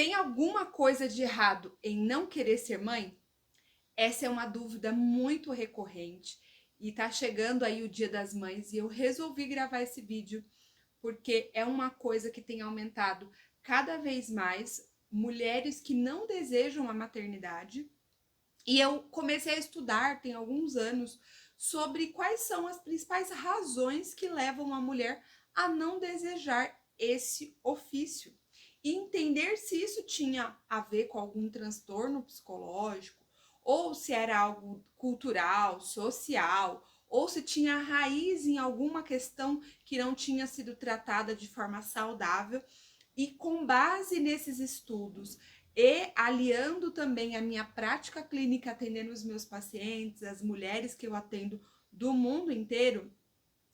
Tem alguma coisa de errado em não querer ser mãe? Essa é uma dúvida muito recorrente e tá chegando aí o Dia das Mães e eu resolvi gravar esse vídeo porque é uma coisa que tem aumentado cada vez mais mulheres que não desejam a maternidade. E eu comecei a estudar, tem alguns anos, sobre quais são as principais razões que levam a mulher a não desejar esse ofício. E entender se isso tinha a ver com algum transtorno psicológico, ou se era algo cultural, social, ou se tinha raiz em alguma questão que não tinha sido tratada de forma saudável. E com base nesses estudos e aliando também a minha prática clínica atendendo os meus pacientes, as mulheres que eu atendo do mundo inteiro,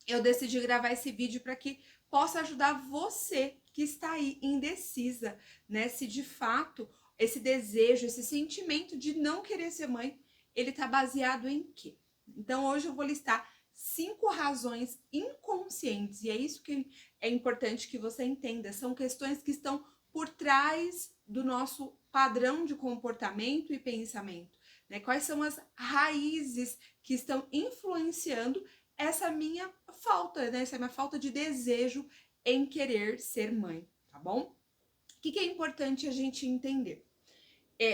eu decidi gravar esse vídeo para que possa ajudar você que está aí indecisa, né? Se de fato esse desejo, esse sentimento de não querer ser mãe, ele está baseado em quê? Então hoje eu vou listar 5 razões inconscientes, e é isso que é importante que você entenda. São questões que estão por trás do nosso padrão de comportamento e pensamento, né? Quais são as raízes que estão influenciando essa minha falta, né? Essa minha falta de desejo em querer ser mãe, tá bom? O que é importante a gente entender?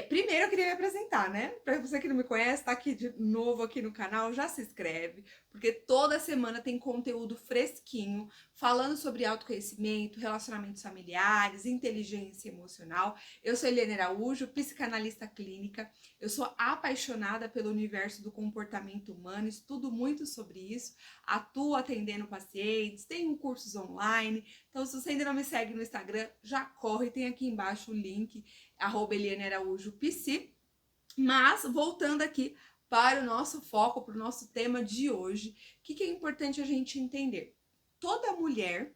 Primeiro eu queria me apresentar, né? Para você que não me conhece, tá aqui de novo aqui no canal, já se inscreve, porque toda semana tem conteúdo fresquinho, falando sobre autoconhecimento, relacionamentos familiares, inteligência emocional. Eu sou Eliane Araújo, psicanalista clínica, eu sou apaixonada pelo universo do comportamento humano, estudo muito sobre isso, atuo atendendo pacientes, tenho cursos online, então se você ainda não me segue no Instagram, já corre, tem aqui embaixo o link, @elianearaújopsi. Mas, voltando aqui para o nosso foco, para o nosso tema de hoje, o que é importante a gente entender? Toda mulher,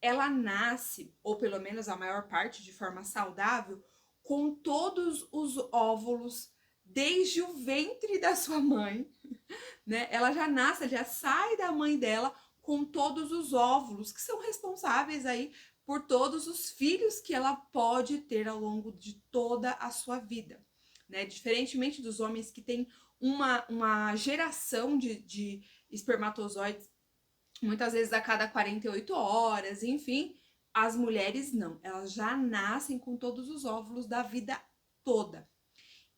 ela nasce, ou pelo menos a maior parte de forma saudável, com todos os óvulos desde o ventre da sua mãe, né? Ela já nasce, já sai da mãe dela com todos os óvulos que são responsáveis aí por todos os filhos que ela pode ter ao longo de toda a sua vida, né? Diferentemente dos homens que têm uma geração de espermatozoides, muitas vezes a cada 48 horas, enfim, as mulheres não, elas já nascem com todos os óvulos da vida toda.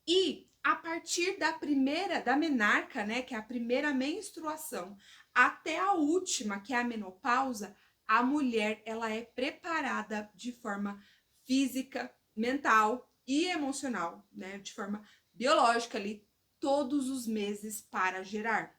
E a partir da menarca, né, que é a primeira menstruação, até a última, que é a menopausa, a mulher ela é preparada de forma física, mental e emocional, né, de forma biológica ali, todos os meses para gerar.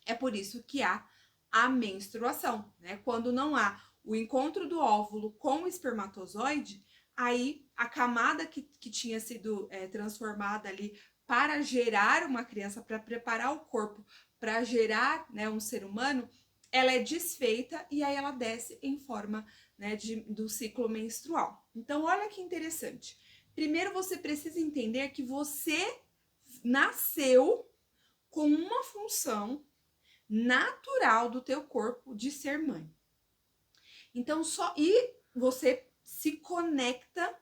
É por isso que há a menstruação, né? Quando não há o encontro do óvulo com o espermatozoide, aí a camada que tinha sido transformada ali para gerar uma criança, para preparar o corpo para gerar, né, um ser humano, ela é desfeita e aí ela desce em forma, né, do ciclo menstrual. Então, olha que interessante. Primeiro você precisa entender que você nasceu com uma função natural do teu corpo de ser mãe. Então você se conecta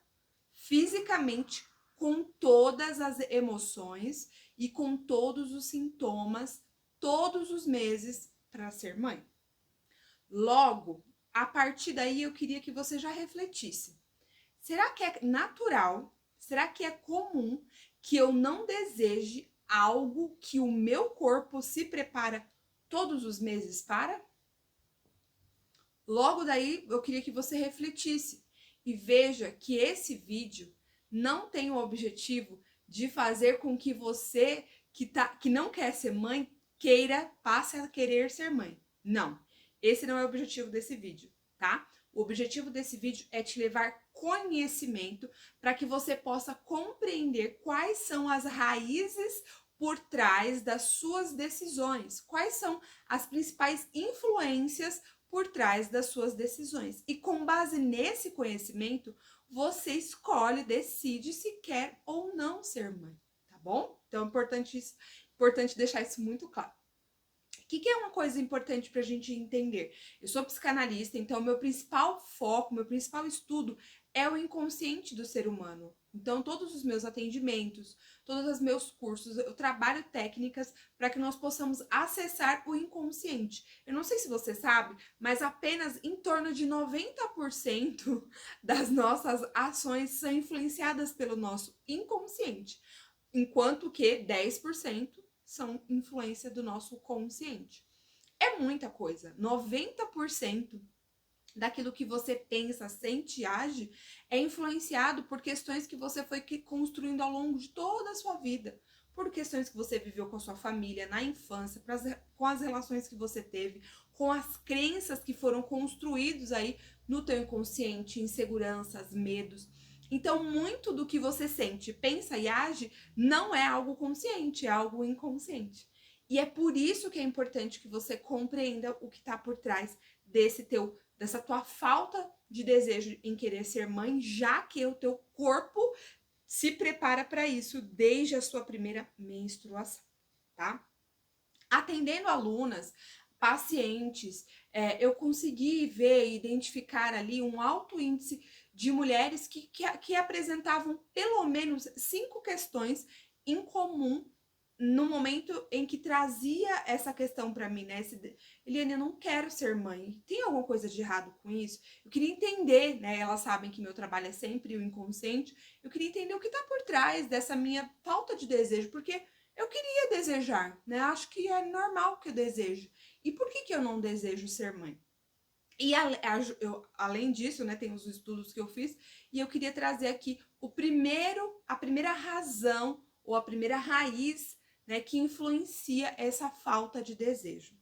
fisicamente com todas as emoções e com todos os sintomas todos os meses para ser mãe. Logo, a partir daí eu queria que você já refletisse. Será que é natural? Será que é comum que eu não deseje algo que o meu corpo se prepara todos os meses para? Logo daí, eu queria que você refletisse e veja que esse vídeo não tem o objetivo de fazer com que você que não quer ser mãe passe a querer ser mãe. Não, esse não é o objetivo desse vídeo, tá? O objetivo desse vídeo é te levar conhecimento para que você possa compreender quais são as raízes por trás das suas decisões, quais são as principais influências por trás das suas decisões. E com base nesse conhecimento, você escolhe, decide se quer ou não ser mãe, tá bom? Então é importante deixar isso muito claro. O que é uma coisa importante para a gente entender? Eu sou psicanalista, então meu principal foco, meu principal estudo é o inconsciente do ser humano. Então, todos os meus atendimentos, todos os meus cursos, eu trabalho técnicas para que nós possamos acessar o inconsciente. Eu não sei se você sabe, mas apenas em torno de 90% das nossas ações são influenciadas pelo nosso inconsciente, enquanto que 10% são influência do nosso consciente. É muita coisa. 90% daquilo que você pensa, sente e age é influenciado por questões que você foi construindo ao longo de toda a sua vida. Por questões que você viveu com a sua família, na infância, com as relações que você teve, com as crenças que foram construídos aí no teu inconsciente, inseguranças, medos. Então, muito do que você sente, pensa e age não é algo consciente, é algo inconsciente. E é por isso que é importante que você compreenda o que está por trás dessa tua falta de desejo em querer ser mãe, já que o teu corpo se prepara para isso desde a sua primeira menstruação, tá? Atendendo alunas, pacientes, eu consegui ver e identificar ali um alto índice de mulheres que apresentavam pelo menos 5 questões em comum no momento em que trazia essa questão para mim, né? Eliane, eu não quero ser mãe. Tem alguma coisa de errado com isso? Eu queria entender, né? Elas sabem que meu trabalho é sempre o inconsciente. Eu queria entender o que tá por trás dessa minha falta de desejo, porque eu queria desejar, né? Acho que é normal que eu desejo. E por que eu não desejo ser mãe? E além disso, né, tem os estudos que eu fiz, e eu queria trazer aqui a primeira razão ou a primeira raiz, né, que influencia essa falta de desejo.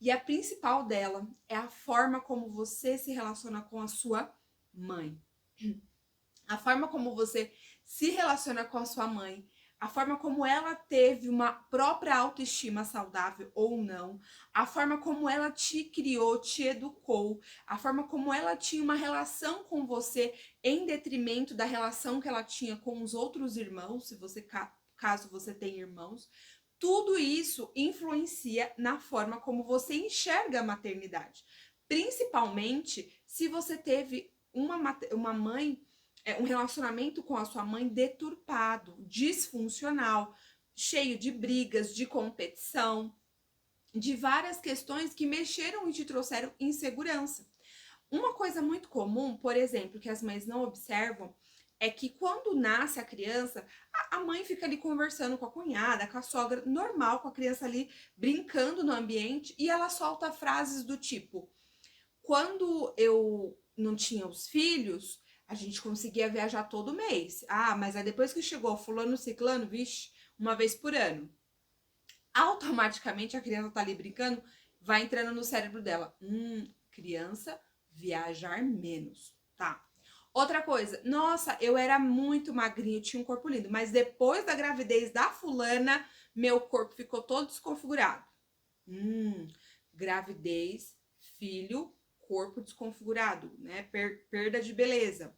E a principal dela é a forma como você se relaciona com a sua mãe. A forma como você se relaciona com a sua mãe, a forma como ela teve uma própria autoestima saudável ou não, a forma como ela te criou, te educou, a forma como ela tinha uma relação com você em detrimento da relação que ela tinha com os outros irmãos, se você caso você tenha irmãos, tudo isso influencia na forma como você enxerga a maternidade. Principalmente se você teve uma mãe, um relacionamento com a sua mãe deturpado, disfuncional, cheio de brigas, de competição, de várias questões que mexeram e te trouxeram insegurança. Uma coisa muito comum, por exemplo, que as mães não observam, é que quando nasce a criança, a mãe fica ali conversando com a cunhada, com a sogra, normal, com a criança ali brincando no ambiente, e ela solta frases do tipo: quando eu não tinha os filhos, a gente conseguia viajar todo mês. Ah, mas aí depois que chegou fulano, ciclano, vixe, uma vez por ano. Automaticamente a criança tá ali brincando, vai entrando no cérebro dela. Criança, viajar menos, tá? Outra coisa, nossa, eu era muito magrinha, tinha um corpo lindo, mas depois da gravidez da fulana, meu corpo ficou todo desconfigurado. Gravidez, filho, corpo desconfigurado, né? Perda de beleza.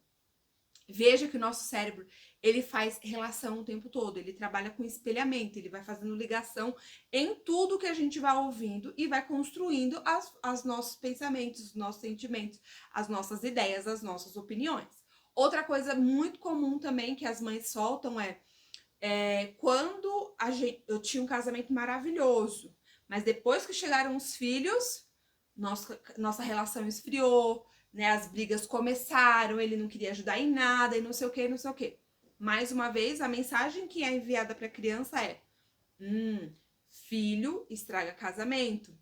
Veja que o nosso cérebro, ele faz relação o tempo todo, ele trabalha com espelhamento, ele vai fazendo ligação em tudo que a gente vai ouvindo e vai construindo os nossos pensamentos, os nossos sentimentos, as nossas ideias, as nossas opiniões. Outra coisa muito comum também que as mães soltam quando eu tinha um casamento maravilhoso, mas depois que chegaram os filhos, nossa relação esfriou, né? As brigas começaram, ele não queria ajudar em nada e não sei o que, não sei o que. Mais uma vez, a mensagem que é enviada para a criança é: filho estraga casamento.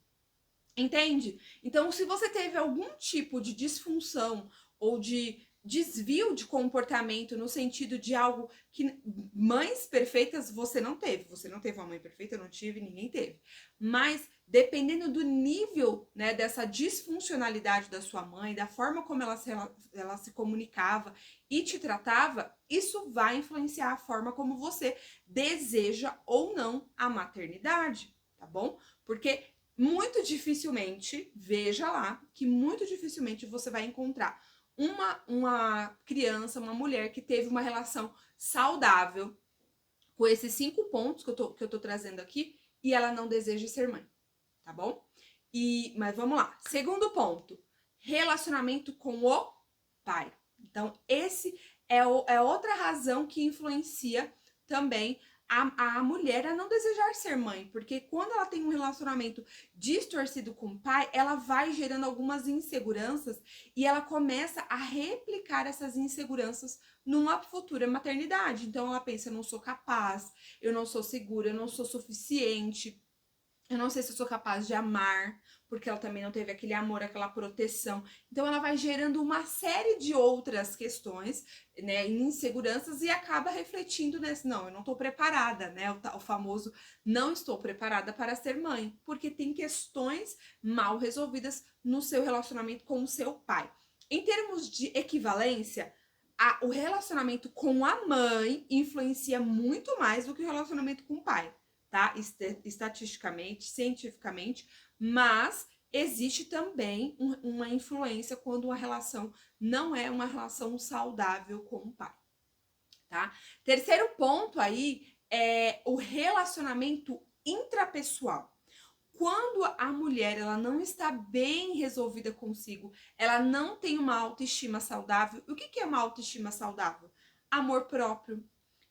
Entende? Então, se você teve algum tipo de disfunção ou de desvio de comportamento no sentido de algo que mães perfeitas você não teve. Você não teve uma mãe perfeita, eu não tive, ninguém teve. Mas dependendo do nível, né, dessa disfuncionalidade da sua mãe, da forma como ela se comunicava e te tratava, isso vai influenciar a forma como você deseja ou não a maternidade, tá bom? Porque muito dificilmente, veja lá, que muito dificilmente você vai encontrar uma criança, uma mulher que teve uma relação saudável com esses 5 pontos que eu tô trazendo aqui e ela não deseja ser mãe. tá bom? Mas vamos lá. Segundo ponto, relacionamento com o pai. Então, esse é outra razão que influencia também a mulher a não desejar ser mãe, porque quando ela tem um relacionamento distorcido com o pai, ela vai gerando algumas inseguranças e ela começa a replicar essas inseguranças numa futura maternidade. Então ela pensa, eu não sou capaz, eu não sou segura, eu não sou suficiente, eu não sei se eu sou capaz de amar, porque ela também não teve aquele amor, aquela proteção. Então ela vai gerando uma série de outras questões, né, inseguranças e acaba refletindo nesse, não, eu não tô preparada, né, o famoso não estou preparada para ser mãe, porque tem questões mal resolvidas no seu relacionamento com o seu pai. Em termos de equivalência, o relacionamento com a mãe influencia muito mais do que o relacionamento com o pai, tá? Estatisticamente, cientificamente, mas existe também uma influência quando uma relação não é uma relação saudável com o pai, tá? Terceiro ponto aí é o relacionamento intrapessoal. Quando a mulher ela não está bem resolvida consigo, ela não tem uma autoestima saudável. O que é uma autoestima saudável? Amor próprio.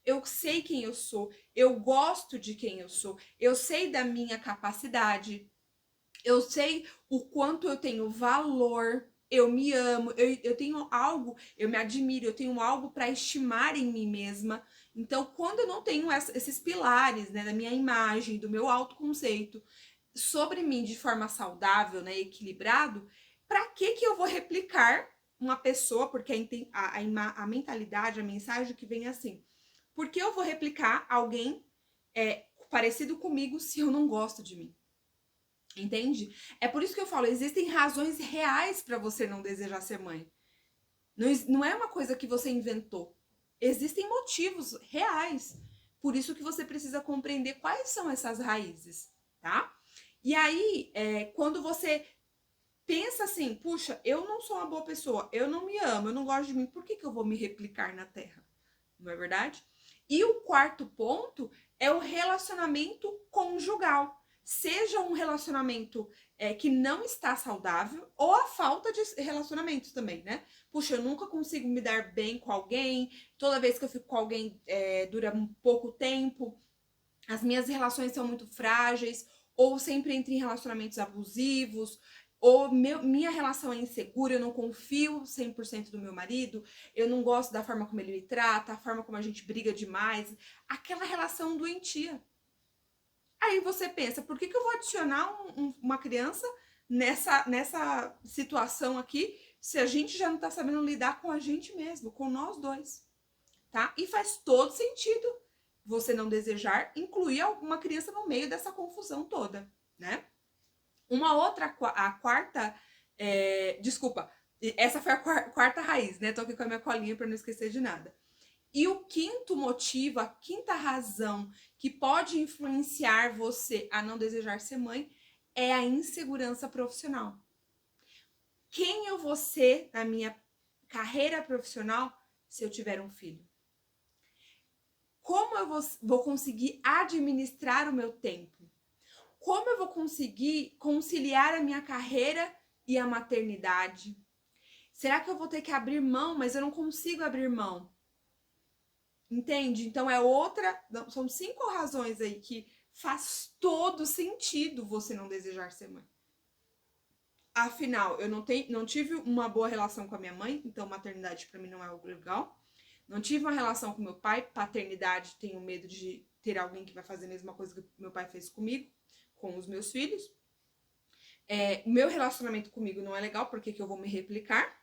Eu sei quem eu sou, eu gosto de quem eu sei da minha capacidade, eu sei o quanto eu tenho valor, eu me amo, eu tenho algo, eu me admiro, eu tenho algo para estimar em mim mesma. Então, quando eu não tenho esses pilares, né, da minha imagem, do meu autoconceito sobre mim de forma saudável, né, equilibrado, para que eu vou replicar uma pessoa? Porque a mentalidade, a mensagem que vem assim, por que eu vou replicar alguém parecido comigo se eu não gosto de mim? Entende? É por isso que eu falo, existem razões reais para você não desejar ser mãe. Não é uma coisa que você inventou. Existem motivos reais. Por isso que você precisa compreender quais são essas raízes, tá? E aí, quando você pensa assim, puxa, eu não sou uma boa pessoa, eu não me amo, eu não gosto de mim, por que eu vou me replicar na Terra? Não é verdade? E o quarto ponto é o relacionamento conjugal. Seja um relacionamento que não está saudável ou a falta de relacionamentos também, né? Puxa, eu nunca consigo me dar bem com alguém, toda vez que eu fico com alguém dura um pouco tempo, as minhas relações são muito frágeis, ou sempre entro em relacionamentos abusivos, ou minha relação é insegura, eu não confio 100% do meu marido, eu não gosto da forma como ele me trata, a forma como a gente briga demais, aquela relação doentia. Aí você pensa, por que eu vou adicionar uma criança nessa situação aqui, se a gente já não tá sabendo lidar com a gente mesmo, com nós dois, tá? E faz todo sentido você não desejar incluir alguma criança no meio dessa confusão toda, né? Uma outra, a quarta, desculpa, essa foi a quarta raiz, né? Tô aqui com a minha colinha para não esquecer de nada. E o quinto motivo, a quinta razão que pode influenciar você a não desejar ser mãe é a insegurança profissional. Quem eu vou ser na minha carreira profissional se eu tiver um filho? Como eu vou conseguir administrar o meu tempo? Como eu vou conseguir conciliar a minha carreira e a maternidade? Será que eu vou ter que abrir mão, mas eu não consigo abrir mão? Entende? Então são 5 razões aí que faz todo sentido você não desejar ser mãe. Afinal, eu não tive uma boa relação com a minha mãe, então maternidade para mim não é algo legal. Não tive uma relação com meu pai, paternidade, tenho medo de ter alguém que vai fazer a mesma coisa que meu pai fez comigo, com os meus filhos. O meu relacionamento comigo não é legal, porque que eu vou me replicar?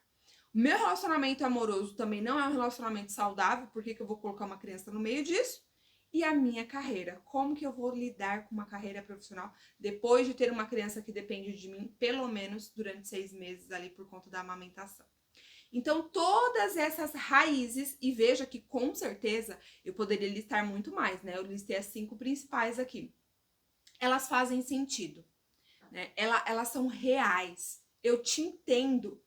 O meu relacionamento amoroso também não é um relacionamento saudável, porque que eu vou colocar uma criança no meio disso? E a minha carreira, como que eu vou lidar com uma carreira profissional depois de ter uma criança que depende de mim, pelo menos durante 6 meses ali por conta da amamentação? Então, todas essas raízes, e veja que com certeza eu poderia listar muito mais, né? Eu listei as 5 principais aqui. Elas fazem sentido, né? Elas são reais. Eu te entendo,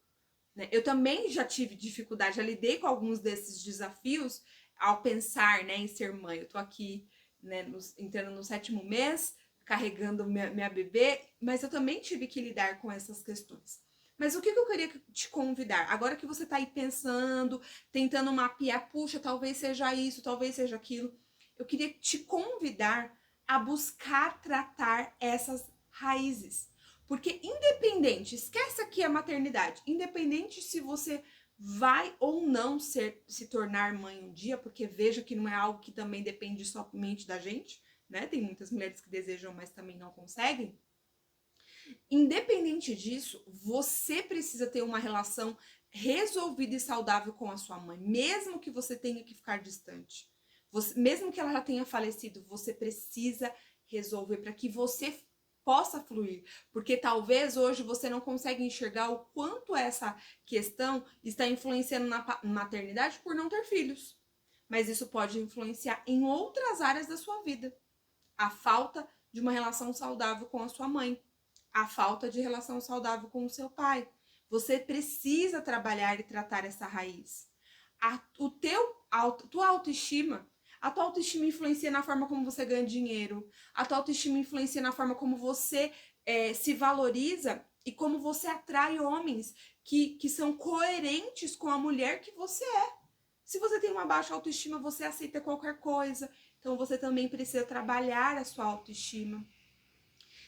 né? Eu também já tive dificuldade, já lidei com alguns desses desafios ao pensar, né, em ser mãe. Eu tô aqui, né, entrando no 7º mês, carregando minha bebê, mas eu também tive que lidar com essas questões. Mas o que eu queria te convidar? Agora que você tá aí pensando, tentando mapear, puxa, talvez seja isso, talvez seja aquilo, eu queria te convidar a buscar tratar essas raízes. Porque independente, esquece aqui a maternidade, independente se você vai ou não se tornar mãe um dia, porque veja que não é algo que também depende somente da gente, né? Tem muitas mulheres que desejam, mas também não conseguem. Independente disso, você precisa ter uma relação resolvida e saudável com a sua mãe, mesmo que você tenha que ficar distante. Mesmo que ela já tenha falecido, você precisa resolver para que você possa fluir, porque talvez hoje você não consegue enxergar o quanto essa questão está influenciando na maternidade por não ter filhos. Mas isso pode influenciar em outras áreas da sua vida. A falta de uma relação saudável com a sua mãe, a falta de relação saudável com o seu pai. Você precisa trabalhar e tratar essa raiz. Tua autoestima, a tua autoestima influencia na forma como você ganha dinheiro, a tua autoestima influencia na forma como você se valoriza e como você atrai homens que são coerentes com a mulher que você é. Se você tem uma baixa autoestima, você aceita qualquer coisa. Então você também precisa trabalhar a sua autoestima.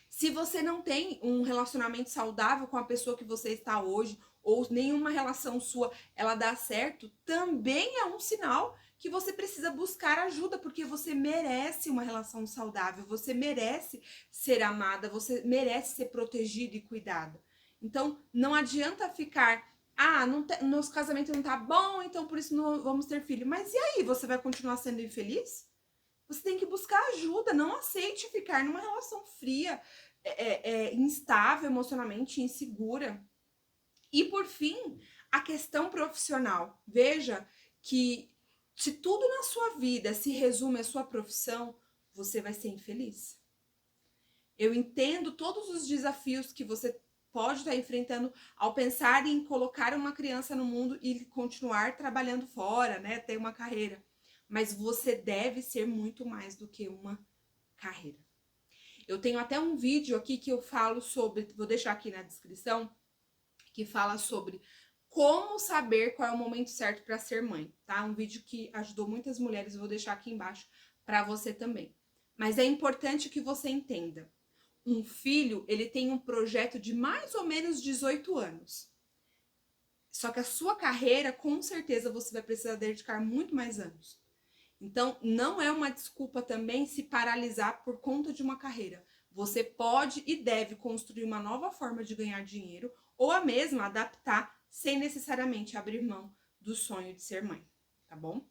Se você não tem um relacionamento saudável com a pessoa que você está hoje, ou nenhuma relação sua ela dá certo, também é um sinal que você precisa buscar ajuda, porque você merece uma relação saudável, você merece ser amada, você merece ser protegida e cuidada. Então, não adianta ficar, nosso casamento não tá bom, então por isso não vamos ter filho. Mas e aí, você vai continuar sendo infeliz? Você tem que buscar ajuda, não aceite ficar numa relação fria, instável emocionalmente, insegura. E por fim, a questão profissional. Veja que se tudo na sua vida se resume à sua profissão, você vai ser infeliz. Eu entendo todos os desafios que você pode estar enfrentando ao pensar em colocar uma criança no mundo e continuar trabalhando fora, né, ter uma carreira. Mas você deve ser muito mais do que uma carreira. Eu tenho até um vídeo aqui que eu falo sobre, vou deixar aqui na descrição, que fala sobre como saber qual é o momento certo para ser mãe, tá? Um vídeo que ajudou muitas mulheres, eu vou deixar aqui embaixo para você também. Mas é importante que você entenda. Um filho, ele tem um projeto de mais ou menos 18 anos. Só que a sua carreira, com certeza, você vai precisar dedicar muito mais anos. Então, não é uma desculpa também se paralisar por conta de uma carreira. Você pode e deve construir uma nova forma de ganhar dinheiro ou a mesma adaptar sem necessariamente abrir mão do sonho de ser mãe, tá bom?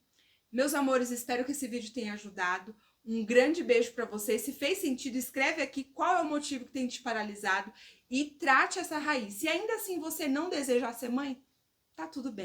Meus amores, espero que esse vídeo tenha ajudado. Um grande beijo para vocês. Se fez sentido, escreve aqui qual é o motivo que tem te paralisado e trate essa raiz. Se ainda assim você não desejar ser mãe, tá tudo bem.